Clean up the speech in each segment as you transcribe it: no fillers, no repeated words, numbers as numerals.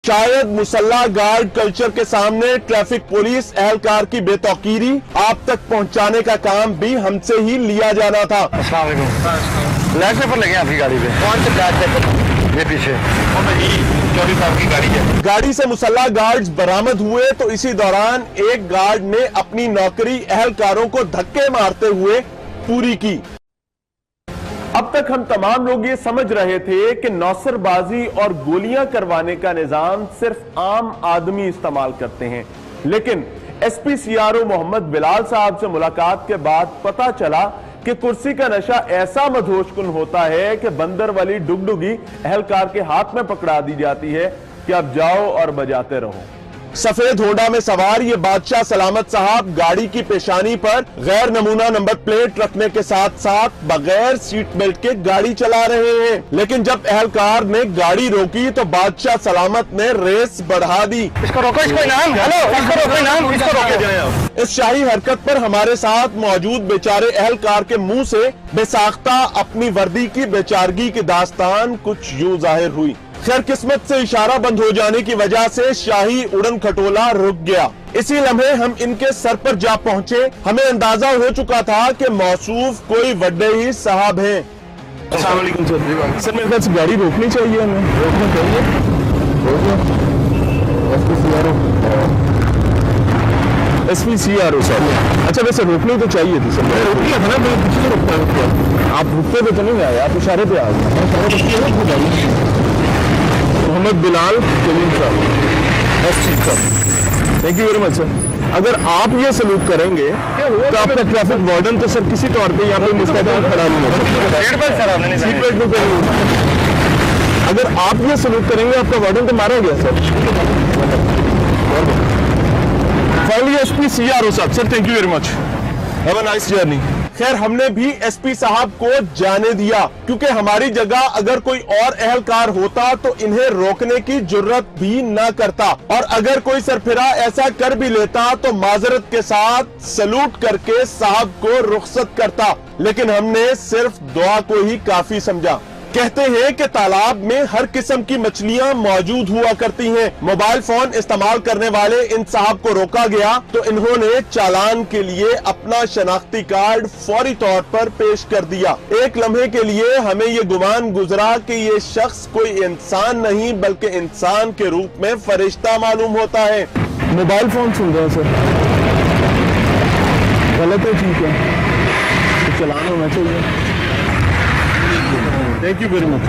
शायद मुसल्ला guard culture के सामने ट्रैफिक पुलिस एहलकार की बेतौकीरी आप तक पहुंचाने का काम भी हमसे ही लिया जाना था। ब्लैक पेपर लगे आपकी गाड़ी पे? कौन से ब्लैक पेपर? ये पीछे 24 साल की गाड़ी है। गाड़ी से मुसल्ला गार्ड्स बरामद हुए तो इसी दौरान एक गार्ड ने अपनी नौकरी एहलकारों को धक्के मारते हुए पूरी की। अब तक हम तमाम लोग ये समझ रहे थे कि नौसरबाजी और गोलियां करवाने का निजाम सिर्फ आम आदमी इस्तेमाल करते हैं, लेकिन एसपी सीआरओ मोहम्मद बिलाल साहब से मुलाकात के बाद पता चला कि कुर्सी का नशा ऐसा मधोशकुन होता है कि बंदर वाली डुगडुगी एहलकार के हाथ में पकड़ा दी जाती है कि अब जाओ और बजाते रहो। सफेद होंडा में सवार ये बादशाह सलामत साहब गाड़ी की पेशानी पर गैर नमूना नंबर प्लेट रखने के साथ साथ बगैर सीट बेल्ट के गाड़ी चला रहे हैं, लेकिन जब एहलकार ने गाड़ी रोकी तो बादशाह सलामत ने रेस बढ़ा दी। इसको रोको, इसको इनाम, हेलो, इसको रोको, इनाम, इसको रोको। इस शाही हरकत पर हमारे साथ मौजूद बेचारे एहलकार के मुंह से बेसाख्ता अपनी वर्दी की बेचारगी की दास्तान कुछ यूं जाहिर हुई। खैर किस्मत से इशारा बंद हो जाने की वजह से शाही उड़न खटोला रुक गया। इसी लम्हे हम इनके सर पर जा पहुंचे। हमें अंदाजा हो चुका था कि मौसूफ कोई वड्डे ही साहब हैं। अस्सलाम वालेकुम सर, मेरे ख्याल से गाड़ी रोकनी चाहिए हमें। रोकनी चाहिए? SP CRO sir. अच्छा वैसे रोकनी तो चाहिए थी सर। रोक लिया था ना, पीछे से रोकता। आप रुकते पे तो नहीं आए, आप इशारे पे आ गए। मोहम्मद बिलाल कलीम साहब, thank you very much sir. अगर आप ये सलूट करेंगे तो आपका ट्रैफिक वार्डन तो सर किसी तौर पे यहाँ पे मुस्तैद खड़ा नहीं है। सीट बेल्ट पे अगर आप ये सलूट करेंगे आपका वार्डन तो मारा गया सर। फाइनली एसपी सीआरओ साहब, sir thank you very much, have a nice journey. खैर हमने भी एसपी साहब को जाने दिया, क्योंकि हमारी जगह अगर कोई और एहलकार होता तो इन्हें रोकने की जुर्रत भी न करता, और अगर कोई सरफिरा ऐसा कर भी लेता तो माजरत के साथ सलूट करके साहब को रुखसत करता, लेकिन हमने सिर्फ दुआ को ही काफी समझा। कहते हैं कि तालाब में हर किस्म की मछलियां मौजूद हुआ करती हैं। मोबाइल फोन इस्तेमाल करने वाले इन साहब को रोका गया तो इन्होंने चालान के लिए अपना शनाख्ती कार्ड फौरी तौर पर पेश कर दिया। एक लम्हे के लिए हमें ये गुमान गुजरा कि ये शख्स कोई इंसान नहीं बल्कि इंसान के रूप में फरिश्ता मालूम होता है। मोबाइल फोन सुन रहे हैं सर, गलत है, ठीक है, तो चालान होना चाहिए। थैंक यू वेरी मच,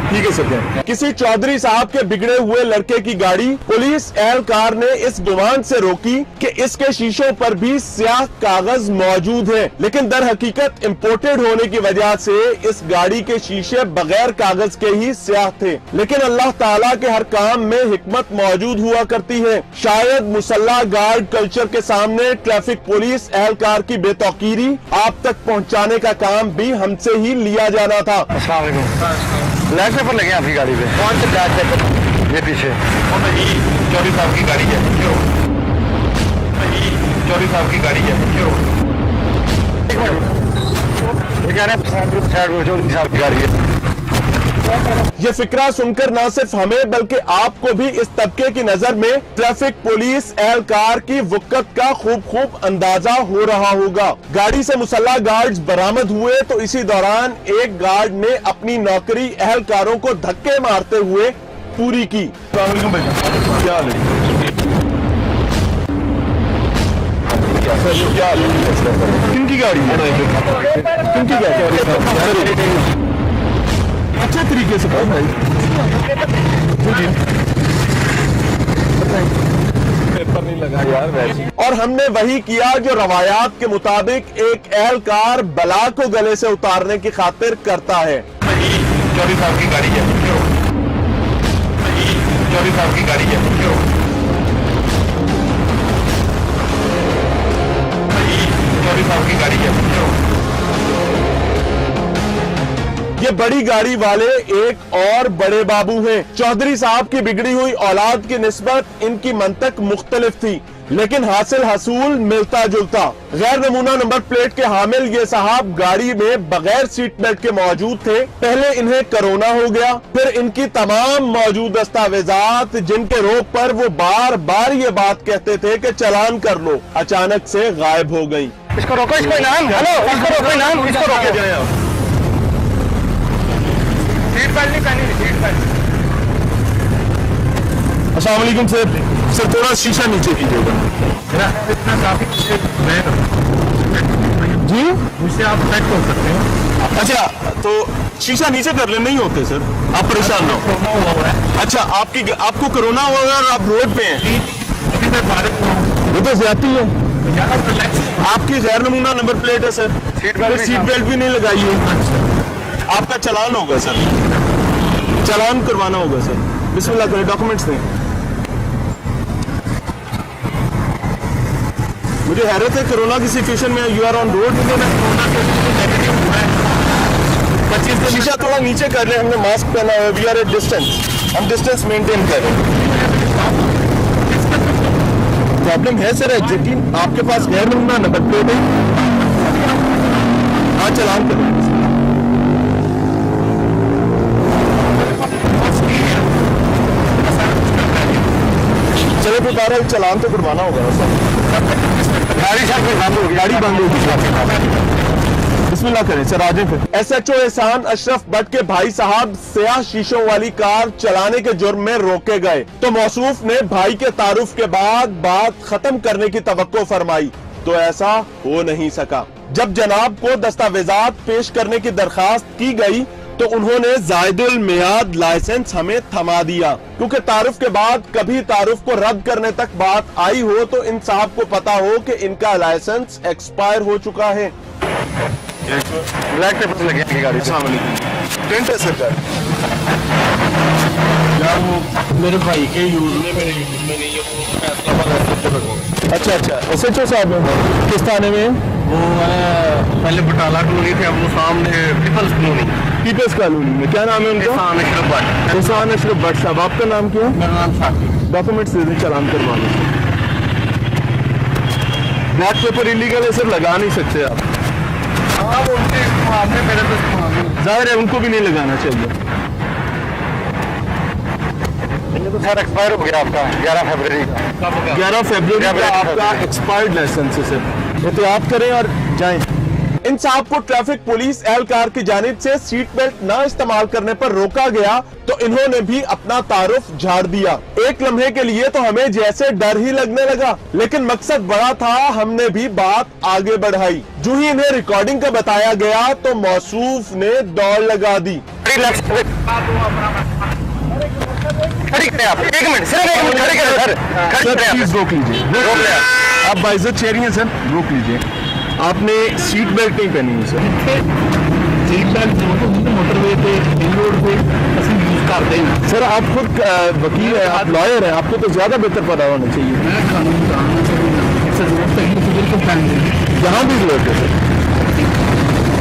ठीक है सर। किसी चौधरी साहब के बिगड़े हुए लड़के की गाड़ी पुलिस एहलकार ने इस गुमान से रोकी कि इसके शीशों पर भी स्याह कागज मौजूद है, लेकिन दर हकीकत इम्पोर्टेड होने की वजह से इस गाड़ी के शीशे बगैर कागज के ही स्याह थे। लेकिन अल्लाह ताला के हर काम में हिकमत मौजूद हुआ करती है। शायद मुसल्ला गार्ड कल्चर के सामने ट्रैफिक पुलिस एहलकार की बेतौकीरी आप तक पहुँचाने का काम भी हमसे ही लिया जाना था। ब्लैक पेपर लगे आपकी गाड़ी पे? कौन से ब्लैक पेपर? ये पीछे 24 साल की गाड़ी है। 24 साल की गाड़ी है। एक मिनट, ये कह रहे हैं 24 साल की गाड़ी है। ये फिक्रा सुनकर न सिर्फ हमें बल्कि आपको भी इस तबके की नजर में ट्रैफिक पुलिस एहलकार की वक़्त का खूब अंदाजा हो रहा होगा। गाड़ी से मुसल्ला गार्ड्स बरामद हुए तो इसी दौरान एक गार्ड ने अपनी नौकरी एहलकारों को धक्के मारते हुए पूरी की। क्या किनकी गाड़ी है? किनकी गाड़ी? अच्छे तरीके से पेपर नहीं लगा यार वैसे। और हमने वही किया जो रवायात के मुताबिक एक एहलकार बला को गले से उतारने की खातिर करता है। 24 साल की गाड़ी है। 24 साल की गाड़ी है। 24 साल की गाड़ी है। ये बड़ी गाड़ी वाले एक और बड़े बाबू हैं। चौधरी साहब की बिगड़ी हुई औलाद की निस्बत इनकी मंतक मुख्तलिफ थी। लेकिन हासिल हसूल मिलता जुलता। गैर नमूना नंबर प्लेट के हामिल ये साहब गाड़ी में बगैर सीट बेल्ट के मौजूद थे। पहले इन्हें कोरोना हो गया, फिर इनकी तमाम मौजूद दस्तावेजात जिनके रोक पर वो बार बार ये बात कहते थे कि चालान कर लो, अचानक से गायब हो गई। इसको रोको, इसको इनाम, हेलो, इसको रोको इनाम, इसको रोको। जाए आप। सीट बेल्ट नहीं पहनी, सीट बेल्ट। अस्सलाम वालेकुम सर। सर थोड़ा शीशा नीचे कीजिएगा। जी मुझसे आप चेक कर सकते हो। अच्छा, तो शीशा नीचे कर ले, नहीं होते सर, आप परेशान ना हो। अच्छा, आपको कोरोना हुआ है और आप रोड पे हैं, अभी मैं बारिश में हूँ। वो तो ज्यादती है। रिलैक्स। आपकी गैर नमूना नंबर प्लेट है सर, सीट बेल्ट भी नहीं लगाई है। आपका चालान होगा सर, चालान करवाना होगा सर। बिस्मिल्लाह करें, डॉक्यूमेंट्स दें। मुझे हैरत है, कोरोना की सिचुएशन में यू आर ऑन रोड। शीशा थोड़ा नीचे कर ले, हमने मास्क पहना हुआ है, वी आर एट डिस्टेंस, हम डिस्टेंस मेंटेन कर रहे हैं। प्रॉब्लम है सर एग्जैक्टली, आपके पास गैर नमूना नंबर प्लेट है। हाँ, चालान करो। चलो तो बहरहाल चालान तो करवाना होगा ना सर। गाड़ी बंद होगी। बिस्मिल्लाह करें सर, आगे फिर। SHO एहसान अशरफ भट्ट के भाई साहब स्याह शीशों वाली कार चलाने के जुर्म में रोके गए, तो मौसूफ ने भाई के तारुफ के बाद बात खत्म करने की तवक्को फरमाई, तो ऐसा हो नहीं सका। जब जनाब को दस्तावेजात पेश करने की दरखास्त की गई तो उन्होंने जायदुल मियाद लाइसेंस हमें थमा दिया, क्योंकि तारुफ के बाद कभी तारुफ को रद्द करने तक बात आई हो तो इन साहब को पता हो कि इनका लाइसेंस एक्सपायर हो चुका है। ब्लैक पेपर लगे हैं गाड़ी पे। टेंट है सर, मेरे भाई के यूज में मेरे यूज में नहीं है, वो फैसला वाला। अच्छा अच्छा, SHO साहब हैं किस थाने में? वो है पहले बटाला कॉलोनी थे, अब वो सामने पीपल्स कॉलोनी, पीपल्स कॉलोनी में। क्या नाम है उनका? एहसान अशरफ भट्ट। एहसान अशरफ भट्ट साहब। आपका नाम क्या है? मेरा नाम साकिब। डॉक्यूमेंट्स दे दें, चालान करवा लो। ब्लैक पेपर इलीगल है सर, लगा नहीं सकते आप। हाँ, वो उनके आपने मेरे पे जाहिर है उनको भी नहीं लगाना चाहिए। ये तो सर एक्सपायर हो गया आपका 11 फरवरी का। 11 फरवरी का आपका एक्सपायर्ड लाइसेंस है सर, एहतियात करें और जाएं। इन साहब को ट्रैफिक पुलिस एहलकार की जानिब से सीट बेल्ट न इस्तेमाल करने पर रोका गया तो इन्होंने भी अपना तारुफ झाड़ दिया। एक लम्हे के लिए तो हमें जैसे डर ही लगने लगा, लेकिन मकसद बड़ा था, हमने भी बात आगे बढ़ाई। जो ही इन्हें रिकॉर्डिंग का बताया गया तो मौसूफ ने दौड़ लगा दी। रिलैक्स खड़ी करें आप, 1 मिनट, सिर्फ 1 मिनट खड़ी करें सर, खड़ी करें प्लीज रोक लीजिए, रोक ले आप बाइज्जत चेहरी हैं सर, रोक लीजिए। आपने सीट बेल्ट नहीं पहनी है सर। सीट बेल्ट मोटरवे पे रोड पे असं यूज करते हैं। सर आप खुद वकील हैं, आप लॉयर हैं, आपको तो ज्यादा बेहतर पता होना चाहिए। मैं कानून जानना चाहिए, जरूरत है तो बिल्कुल पहन यहाँ भी जरूरत है सर,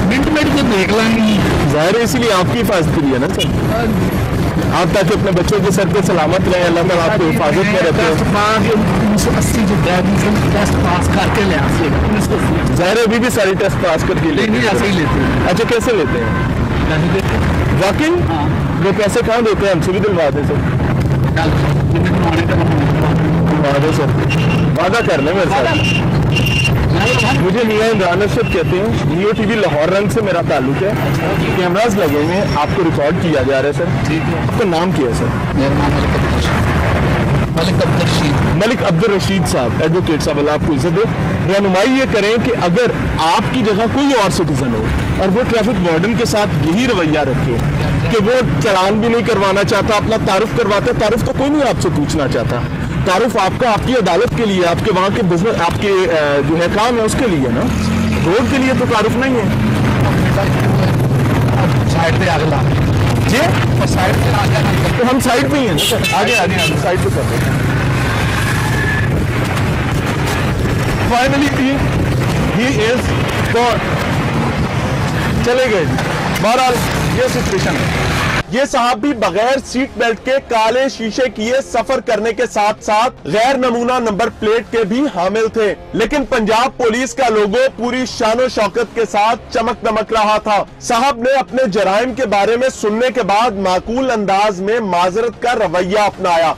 मिनट मिनट के देख लेंगे। जाहिर है इसीलिए आपकी हिफाजत के लिए ना सर, आप ताकि अपने बच्चों के सर पे सलामत रहे, अल्लाह ताला आपको हिफाजत में रखे। 1980 जो टेस्ट पास करके ले आते हैं, जाहिर है अभी भी सारी टेस्ट पास करके नहीं ऐसे ही लेते हैं। अच्छा, कैसे लेते हैं? नहीं देते। वाकई वो पैसे कहाँ देते हैं? हमसे भी दिलवा दें सर। वादा सर, वादा कर लें मेरे साथ। मुझे मियां इमरान अशरफ कहते हैं, जियो टीवी लाहौर रंग से मेरा ताल्लुक है। कैमराज लगे हुए हैं, आपको रिकॉर्ड किया जा रहा है सर। ठीक है। आपका नाम क्या है सर? मेरा नाम मलिक अब्दुल रशीद। मलिक अब्दुल रशीद साहब, एडवोकेट साहब, अल्लाह आपको इज्जत दे। रहनुमाई ये करें कि अगर आपकी जगह कोई और सिटीजन हो और वो ट्रैफिक वार्डन के साथ यही रवैया रखे कि वो चालान भी नहीं करवाना चाहता, अपना तारुफ करवाता है, तारुफ तो कोई नहीं आपसे पूछना चाहता, तारुफ आपका आपकी अदालत के लिए, आपके वहाँ के बिजनेस, आपके जो है काम है उसके लिए ना, रोड के लिए तो तारुफ नहीं है साइड पे अगला जी, साइड पे आगे तो हम साइड पे ही हैं ना, आगे आगे साइड पे कर रहे हैं। फाइनली ही इज गॉन, चले गए। बहरहाल ये सिचुएशन है। ये साहब भी बगैर सीट बेल्ट के काले शीशे किए सफर करने के साथ साथ गैर नमूना नंबर प्लेट के भी हामिल थे, लेकिन पंजाब पुलिस का लोगो पूरी शानो शौकत के साथ चमक दमक रहा था। साहब ने अपने जराइम के बारे में सुनने के बाद माकूल अंदाज में माजरत का रवैया अपनाया।